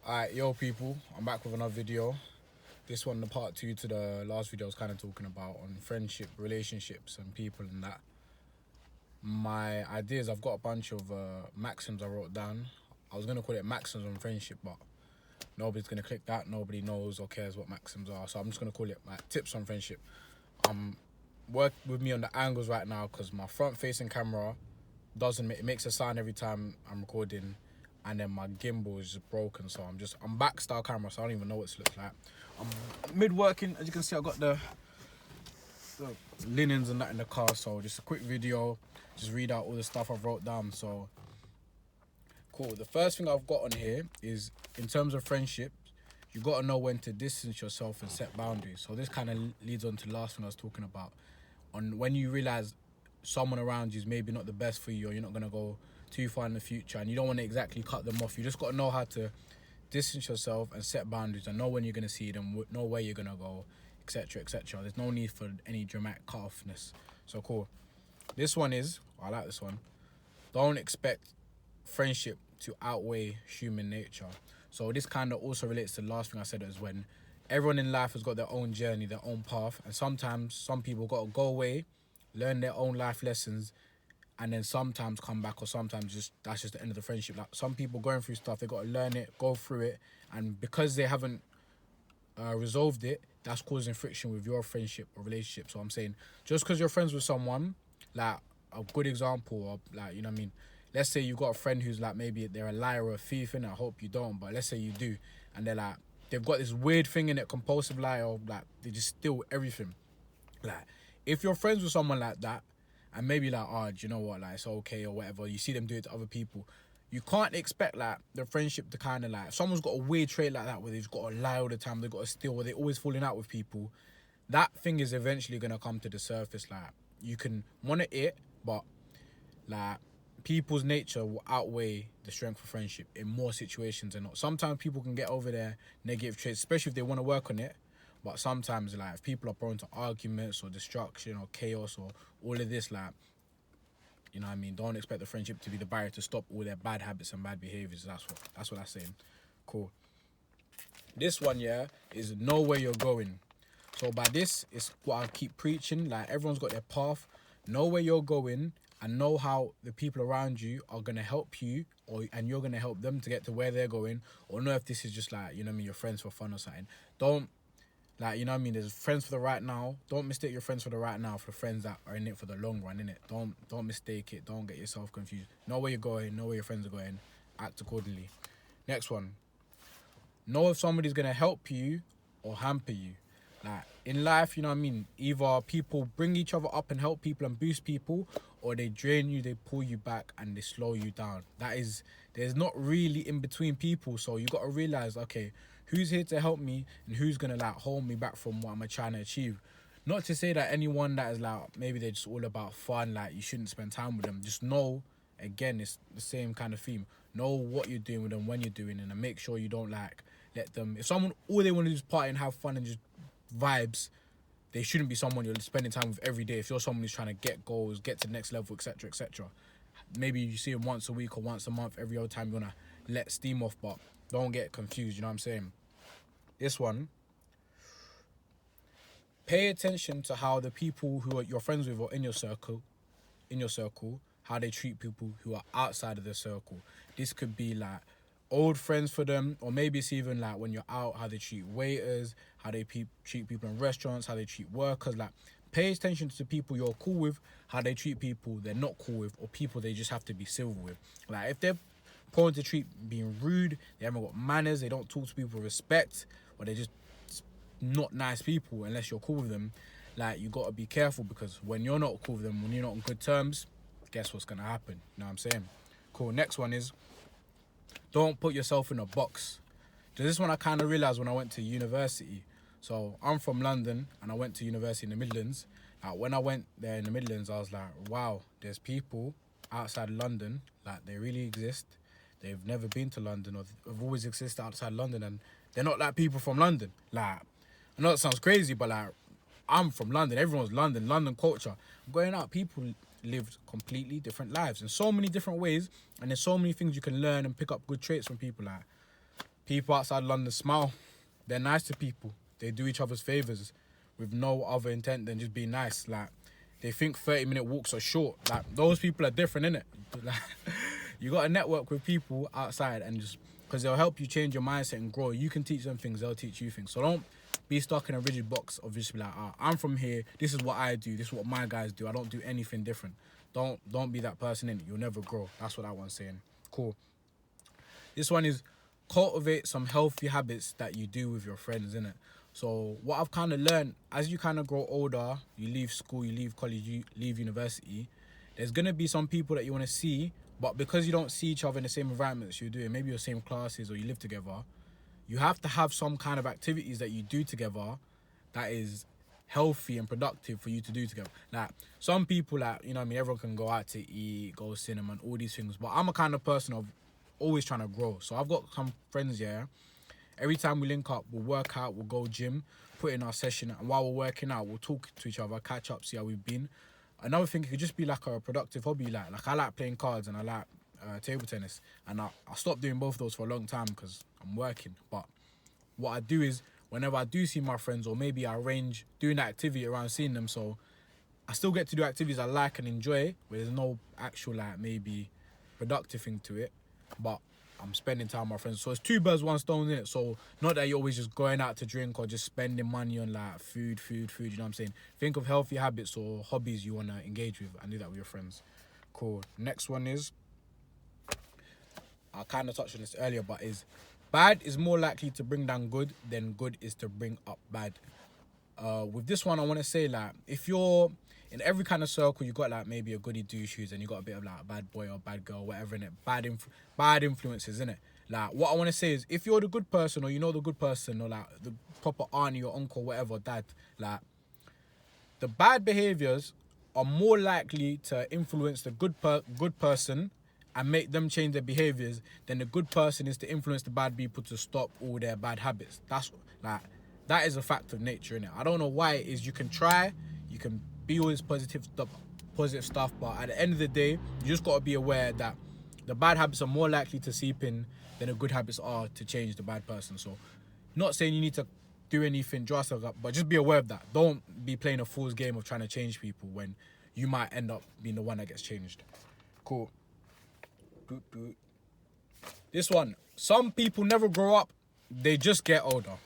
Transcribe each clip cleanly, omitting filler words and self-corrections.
Alright, yo people, I'm back with another video. This one, the part 2 to the last video, I was kind of talking about on friendship, relationships and people and that. My ideas, I've got a bunch of maxims I wrote down. I was going to call it maxims on friendship, but nobody's going to click that. Nobody knows or cares what maxims are. So I'm just going to call it my tips on friendship. Work with me on the angles right now because my front facing camera it makes a sound every time I'm recording, and then my gimbal is just broken, so I'm back style camera, so I don't even know what it looks like. I'm mid working, as you can see. I got the linens and that in the car, so just a quick video, just read out all the stuff I've wrote down. So cool. The first thing I've got on here is, in terms of friendship, you got to know when to distance yourself and set boundaries. So this kind of leads on to the last thing I was talking about, on when you realize someone around you is maybe not the best for you, or you're not going to go too far in the future and you don't want to exactly cut them off. You just got to know how to distance yourself and set boundaries and know when you're going to see them, know where you're going to go, etc, etc. There's no need for any dramatic cut-offness. So cool. This one is, I like this one, don't expect friendship to outweigh human nature. So this kind of also relates to the last thing I said, is when everyone in life has got their own journey, their own path, and sometimes some people got to go away, learn their own life lessons, and then sometimes come back, or sometimes that's just the end of the friendship. Like, some people going through stuff, they got to learn it, go through it, and because they haven't resolved it, that's causing friction with your friendship or relationship. So I'm saying, just because you're friends with someone, like a good example of, like, you know what I mean, let's say you've got a friend who's like, maybe they're a liar or a thief, and I hope you don't, but let's say you do, and they're like, they've got this weird thing in it, compulsive lie, or like they just steal everything. Like, if you're friends with someone like that, and maybe like, oh, do you know what, like, it's okay or whatever, you see them do it to other people, you can't expect like the friendship to kind of, like, if someone's got a weird trait like that where they've got to lie all the time, they've got to steal, or they're always falling out with people, that thing is eventually going to come to the surface. Like, you can want it, but like, people's nature will outweigh the strength of friendship in more situations than not. Sometimes people can get over their negative traits, especially if they want to work on it. But sometimes, like, if people are prone to arguments or destruction or chaos or all of this, like, you know what I mean, don't expect the friendship to be the barrier to stop all their bad habits and bad behaviours. That's what I'm saying. Cool. This one, yeah, is know where you're going. So by this, it's what I keep preaching. Like, everyone's got their path. Know where you're going and know how the people around you are going to help you, and you're going to help them to get to where they're going. Or know if this is just, like, you know what I mean, your friends for fun or something. Don't, like, you know what I mean, there's friends for the right now. Don't mistake your friends for the right now for friends that are in it for the long run, innit? Don't mistake it. Don't get yourself confused. Know where you're going. Know where your friends are going. Act accordingly. Next one. Know if somebody's going to help you or hamper you. Like, in life, you know what I mean, either people bring each other up and help people and boost people, or they drain you, they pull you back, and they slow you down. There's not really in between people. So you got to realize, okay, who's here to help me and who's going to, like, hold me back from what I'm trying to achieve. Not to say that anyone that is, like, maybe they're just all about fun, like, you shouldn't spend time with them. Just know, again, it's the same kind of theme. Know what you're doing with them, when you're doing it, and make sure you don't, like, let them, if someone, all they want to do is party and have fun and just vibes, they shouldn't be someone you're spending time with every day. If you're someone who's trying to get goals, get to the next level, etc, etc, maybe you see them once a week or once a month, every other time you want to let steam off, but don't get confused, you know what I'm saying? This one, pay attention to how the people who are you're friends with or in your circle, how they treat people who are outside of their circle. This could be like old friends for them, or maybe it's even like when you're out, how they treat waiters, how they treat people in restaurants, how they treat workers. Like, pay attention to people you're cool with, how they treat people they're not cool with, or people they just have to be civil with. Like, if they're prone to being rude, they haven't got manners, they don't talk to people with respect, or they're just not nice people unless you're cool with them, like, you got to be careful, because when you're not cool with them, when you're not on good terms, guess what's going to happen? You know what I'm saying? Cool. Next one is, don't put yourself in a box. So this one I kind of realised when I went to university. So I'm from London and I went to university in the Midlands. When I went there in the Midlands, I was like, wow, there's people outside London, like, they really exist. They've never been to London, or have always existed outside London, and they're not like people from London. Like, I know it sounds crazy, but, like, I'm from London. Everyone's London culture. Going out, people lived completely different lives in so many different ways, and there's so many things you can learn and pick up good traits from people. Like, People outside London smile. They're nice to people. They do each other's favours with no other intent than just being nice. Like, they think 30-minute walks are short. Like, those people are different, innit? Like, you got to network with people outside and just... Because they'll help you change your mindset and grow. You can teach them things, they'll teach you things. So don't be stuck in a rigid box of just be like, I'm from here, this is what I do, this is what my guys do, I don't do anything different. Don't be that person, innit? You'll never grow. That's what that one's saying. Cool. This one is cultivate some healthy habits that you do with your friends, innit? So what I've kind of learned, as you kind of grow older, you leave school, you leave college, you leave university, there's going to be some people that you want to see, but because you don't see each other in the same environments you're doing, maybe your same classes or you live together, you have to have some kind of activities that you do together that is healthy and productive for you to do together. Like, some people, like, you know what I mean, everyone can go out to eat, go cinema and all these things, but I'm a kind of person of always trying to grow. So I've got some friends, yeah, every time we link up, we'll work out, we'll go gym, put in our session, and while we're working out, we'll talk to each other, catch up, see how we've been. Another thing, it could just be like a productive hobby. Like I like playing cards and I like table tennis, and I stopped doing both of those for a long time because I'm working. But what I do is, whenever I do see my friends, or maybe I arrange doing that activity around seeing them, so I still get to do activities I like and enjoy, where there's no actual, like, maybe productive thing to it, but I'm spending time with my friends. So it's two birds, one stone, in it. So not that you're always just going out to drink or just spending money on, like, food, you know what I'm saying? Think of healthy habits or hobbies you want to engage with and do that with your friends. Cool. Next one is, I kind of touched on this earlier, but is bad is more likely to bring down good than good is to bring up bad. With this one, I want to say, like, if you're in every kind of circle, you got, like, maybe a goody two shoes and you got a bit of, like, a bad boy or bad girl, whatever, in it, bad influences, in it. Like, what I want to say is, if you're the good person, or you know the good person, or, like, the proper auntie or uncle, whatever, dad, like, the bad behaviors are more likely to influence the good person and make them change their behaviors than the good person is to influence the bad people to stop all their bad habits. That's, like, that is a fact of nature, innit? I don't know why it is. You can try, you can be all this positive stuff, but at the end of the day, you just got to be aware that the bad habits are more likely to seep in than the good habits are to change the bad person. So, not saying you need to do anything drastic, but just be aware of that. Don't be playing a fool's game of trying to change people when you might end up being the one that gets changed. Cool. This one. Some people never grow up, they just get older.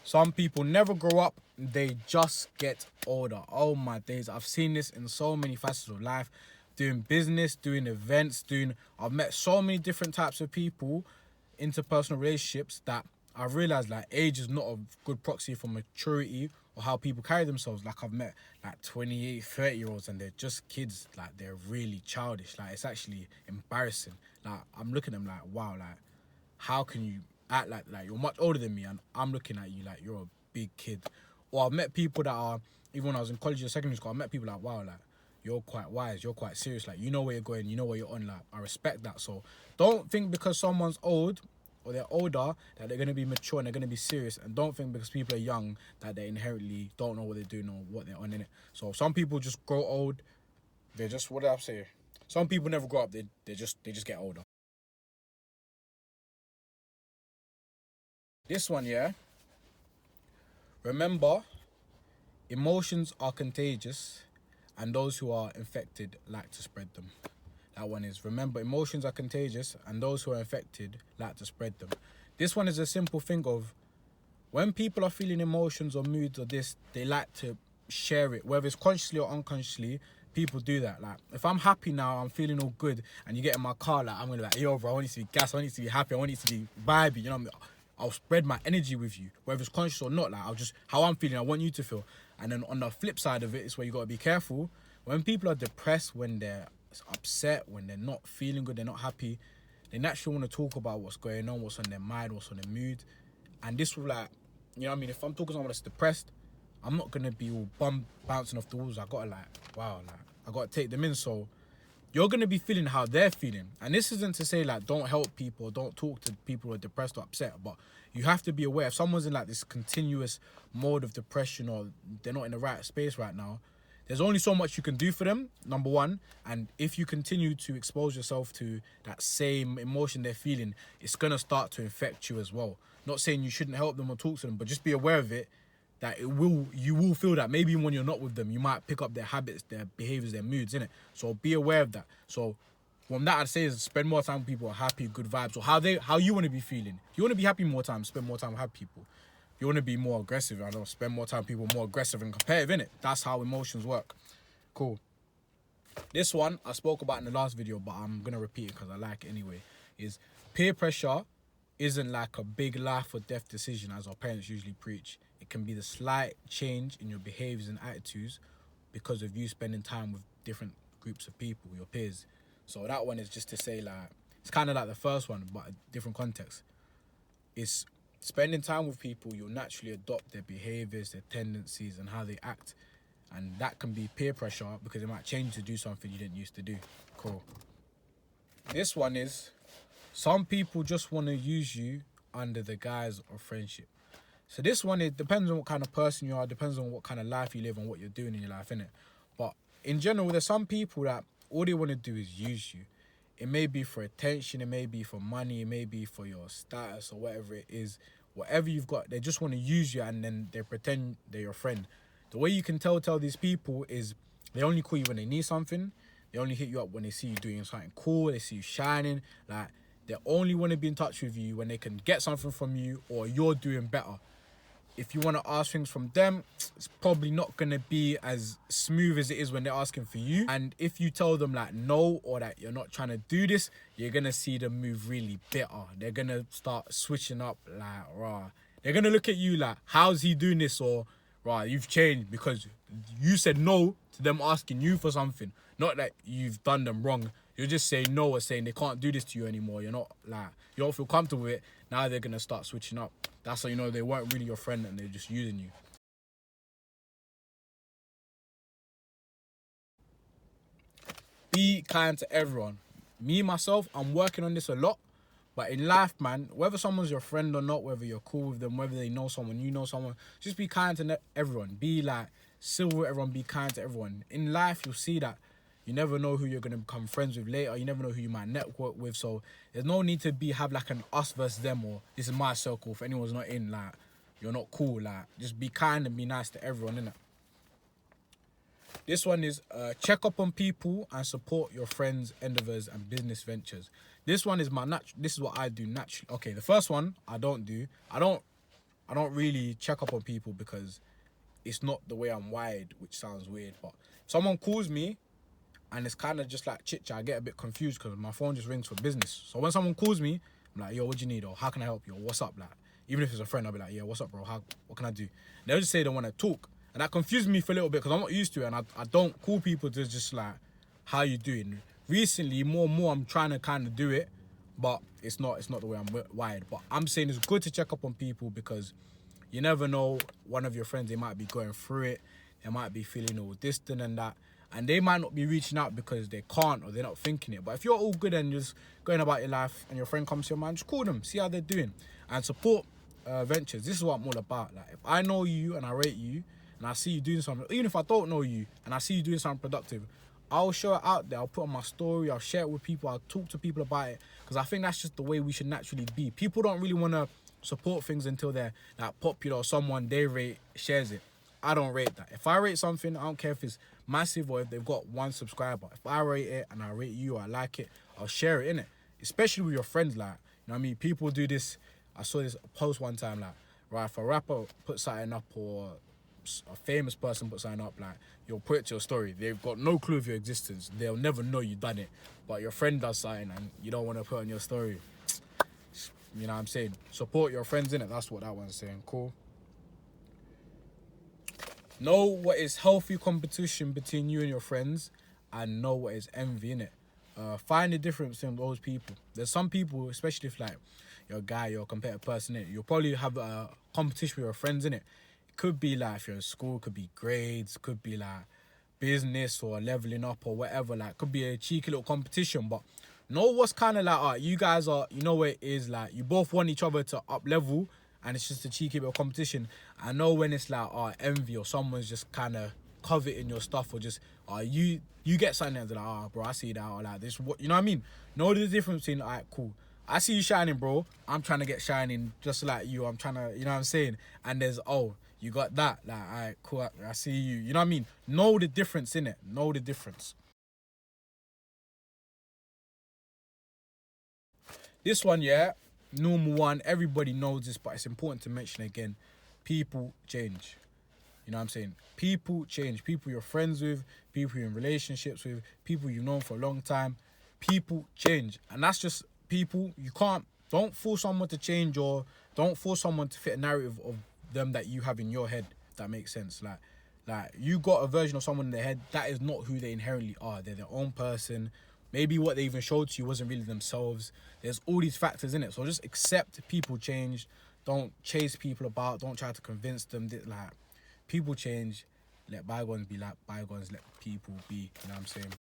Some people never grow up, they just get older. Oh my days, I've seen this in so many facets of life. Doing business, doing events, I've met so many different types of people, interpersonal relationships, that I've realised, like, age is not a good proxy for maturity or how people carry themselves. Like, I've met, like, 28, 30-year-olds and they're just kids. Like, they're really childish. Like, it's actually embarrassing. Like, I'm looking at them like, wow, like, how can you act like you're much older than me and I'm looking at you like you're a big kid? Or I've met people that are, even when I was in college or secondary school, I met people like, wow, like, you're quite wise, you're quite serious, like, you know where you're going, you know where you're on, like, I respect that. So don't think because someone's old or they're older that they're going to be mature and they're going to be serious, and don't think because people are young that they inherently don't know what they're doing or what they're on, in it. So some people just grow old, they're just, what did I say? Some people never grow up, they just get older. This one, yeah. Remember, emotions are contagious and those who are infected like to spread them. That one is, remember, emotions are contagious and those who are infected like to spread them. This one is a simple thing of, when people are feeling emotions or moods or this, they like to share it, whether it's consciously or unconsciously. People do that. Like, if I'm happy now, I'm feeling all good, and you get in my car, like, I'm gonna be like, yo, bro, I want you to be gas, I want you to be happy, I want you to be vibey, you know what I mean? I'll spread my energy with you, whether it's conscious or not. Like, I'll just, how I'm feeling, I want you to feel. And then on the flip side of it, it's where you gotta be careful. When people are depressed, when they're upset, when they're not feeling good, they're not happy, they naturally want to talk about what's going on, what's on their mind, what's on their mood. And this will, like, you know what I mean? If I'm talking to someone that's depressed, I'm not gonna be all bouncing off the walls. I gotta, like, wow, like, I gotta take them in. So you're gonna be feeling how they're feeling. And this isn't to say, like, don't help people, don't talk to people who are depressed or upset, but you have to be aware. If someone's in, like, this continuous mode of depression or they're not in the right space right now, there's only so much you can do for them, number one. And if you continue to expose yourself to that same emotion they're feeling, it's going to start to infect you as well. Not saying you shouldn't help them or talk to them, but just be aware of it, that you will feel that. Maybe when you're not with them, you might pick up their habits, their behaviors, their moods, innit? So be aware of that. So from that, I'd say is spend more time with people who are happy, good vibes, or how you want to be feeling. If you want to be happy more time, spend more time with happy people. If you want to be more aggressive, I don't know, spend more time with people more aggressive and competitive, innit? That's how emotions work. Cool. This one I spoke about in the last video, but I'm gonna repeat it because I like it anyway. Is peer pressure isn't like a big life or death decision as our parents usually preach. It can be the slight change in your behaviors and attitudes because of you spending time with different groups of people, your peers. So that one is just to say, like, it's kind of like the first one, but a different context. It's spending time with people, you'll naturally adopt their behaviors, their tendencies, and how they act. And that can be peer pressure because it might change you to do something you didn't used to do. Cool. This one is, some people just want to use you under the guise of friendship. So this one, it depends on what kind of person you are, depends on what kind of life you live and what you're doing in your life, innit? But in general, there's some people that all they want to do is use you. It may be for attention, it may be for money, it may be for your status or whatever it is. Whatever you've got, they just want to use you and then they pretend they're your friend. The way you can tell these people is they only call you when they need something. They only hit you up when they see you doing something cool, they see you shining. Like, they only want to be in touch with you when they can get something from you or you're doing better. If you want to ask things from them, it's probably not going to be as smooth as it is when they're asking for you. And if you tell them like no, or that you're not trying to do this, you're going to see them move really bitter. They're going to start switching up like, rah. They're going to look at you like, how's he doing this? Or, rah, you've changed because you said no to them asking you for something. Not that you've done them wrong. You're just saying no or saying they can't do this to you anymore. You're not like, you don't feel comfortable with it. Now they're going to start switching up. That's how you know they weren't really your friend and they're just using you. Be kind to everyone. Me, myself, I'm working on this a lot. But in life, man, whether someone's your friend or not, whether you're cool with them, whether they know someone, you know someone, just be kind to everyone. Be like civil with everyone, be kind to everyone. In life, you'll see that you never know who you're going to become friends with later. You never know who you might network with. So there's no need to have like an us versus them or this is my circle. If anyone's not in, like, you're not cool. Like, just be kind and be nice to everyone, innit? This one is check up on people and support your friends' endeavors and business ventures. This one is this is what I do naturally. Okay, the first one I don't do. I don't really check up on people because it's not the way I'm wired, which sounds weird. But someone calls me and it's kind of just like chit chat. I get a bit confused because my phone just rings for business. So when someone calls me, I'm like, yo, what do you need? Or how can I help you? Or what's up? Like, even if it's a friend, I'll be like, yeah, what's up, bro? What can I do? And they'll just say they want to talk. And that confused me for a little bit because I'm not used to it. And I don't call people to just like, how you doing? Recently, more and more, I'm trying to kind of do it. But it's not the way I'm wired. But I'm saying it's good to check up on people because you never know, one of your friends, they might be going through it. They might be feeling all distant and that. And they might not be reaching out because they can't or they're not thinking it. But if you're all good and just going about your life and your friend comes to your mind, just call them, see how they're doing. And support ventures. This is what I'm all about. Like, if I know you and I rate you and I see you doing something, even if I don't know you and I see you doing something productive, I'll show it out there. I'll put on my story. I'll share it with people. I'll talk to people about it because I think that's just the way we should naturally be. People don't really want to support things until they're like popular or someone they rate shares it. I don't rate that. If I rate something, I don't care if it's massive or if they've got one subscriber. If I rate it and I rate you, I like it, I'll share it, innit? Especially with your friends, like, you know what I mean? People do this. I saw this post one time, like, right, if a rapper puts something up or a famous person puts something up, like, you'll put it to your story. They've got no clue of your existence. They'll never know you've done it. But your friend does something and you don't want to put on your story. You know what I'm saying? Support your friends, innit? That's what that one's saying. Cool. Know what is healthy competition between you and your friends and know what is envy, innit? Find the difference in those people. There's some people, especially if like you're a guy, you're a competitive person, innit? You'll probably have a competition with your friends, innit? It could be like if you're in school, it could be grades, could be like business or leveling up or whatever. Like, could be a cheeky little competition, but know what's kind of like, you guys are, you know what it is, like, you both want each other to up level and it's just a cheeky bit of competition. I know when it's like envy or someone's just kind of coveting your stuff, or just you get something that's like, bro, I see that, or like this, what, you know what I mean? Know the difference between, alright, cool, I see you shining, bro, I'm trying to get shining just like you, I'm trying to, you know what I'm saying? And there's, you got that, like, alright, cool, I see you, you know what I mean? Know the difference, innit? Know the difference. This one, yeah, normal one, everybody knows this, but it's important to mention again. People change. You know what I'm saying? People change. People you're friends with, people you're in relationships with, people you've known for a long time. People change. And that's just people. Don't force someone to change, or don't force someone to fit a narrative of them that you have in your head. If that makes sense. Like you got a version of someone in their head, that is not who they inherently are. They're their own person. Maybe what they even showed to you wasn't really themselves. There's all these factors in it. So just accept people change. Don't chase people about. Don't try to convince them that, like, people change. Let bygones be like bygones. Let people be. You know what I'm saying?